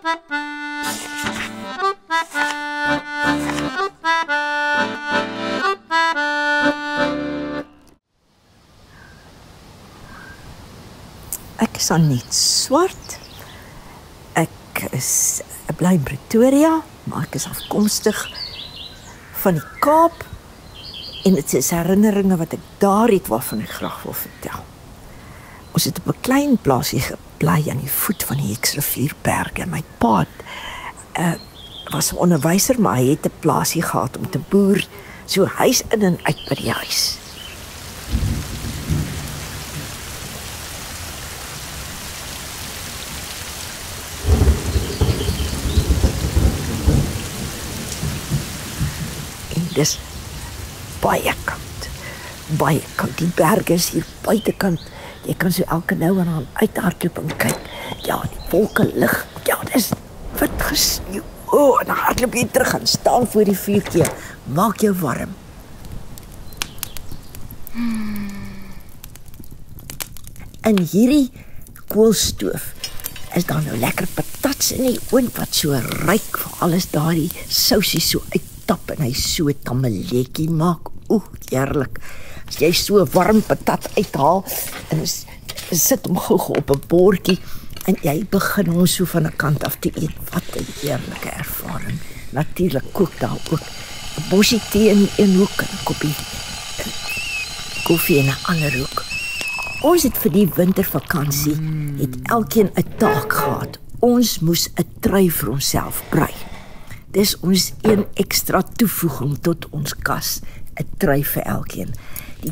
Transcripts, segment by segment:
Ek is Annette Swart. Ek bly in Pretoria, maar ek is afkomstig van die Kaap en dit is herinneringe wat ek daar het waarvan ek graag wil vertel. Ons het op 'n klein plaasie gebly aan die voet van die Heksrivierberge. My pa was 'n onderwyser, maar hy het 'n plaasie gehad om te boer, so huis in en uit by die huis. Dis baie koud. Die berge is hier buitekant. Jy kan so elke nou en dan uithardloop en kyk. Ja, die wolke lig. Ja, dis wit gesneeu. En dan hardloop jy terug en staan voor die vuurtjie. Maak jou warm. En hierdie koolstoof is daar nou lekker patats in die oond wat so ryk vir alles daardie sousie so uittap en hy so tammeletjie maak. Heerlik. As jy so warm patat uithaal en sit hom gou op 'n bordjie en jy begin hom so van 'n kant af te eet. Wat 'n heerlike ervaring. Natuurlik kook daar ook 'n bossie tee in een hoek en 'n koppie koffie in 'n ander hoek. Ons het vir die wintervakansie het elkeen 'n taak gehad. Ons moes 'n trui vir onsself brei. Dis ons een ekstra toevoeging tot ons kas, 'n trui vir elkeen. Die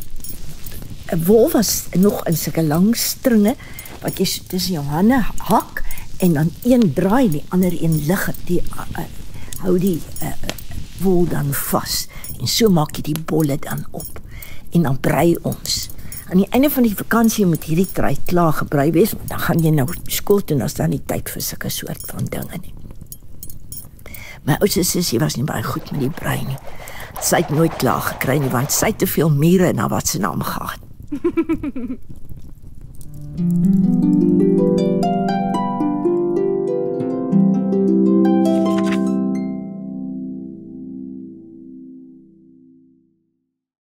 wol was nog in sulke lang stringe wat jy tussen jou hande hak en dan een draai, die ander een lig dit hou die wol dan vas en so maak jy die bolle dan op en dan brei ons. Aan die einde van die vakansie moet hierdie trui klaar gebrei wees, want dan gaan jy nou skool toe en dan is dan nie tyd vir sulke soort van dinge nie. My oudste sussie was nie baie goed met die brei nie. Sy het nooit klaar gekry nie, want sy het te veel mure in haar wat se naam gehad.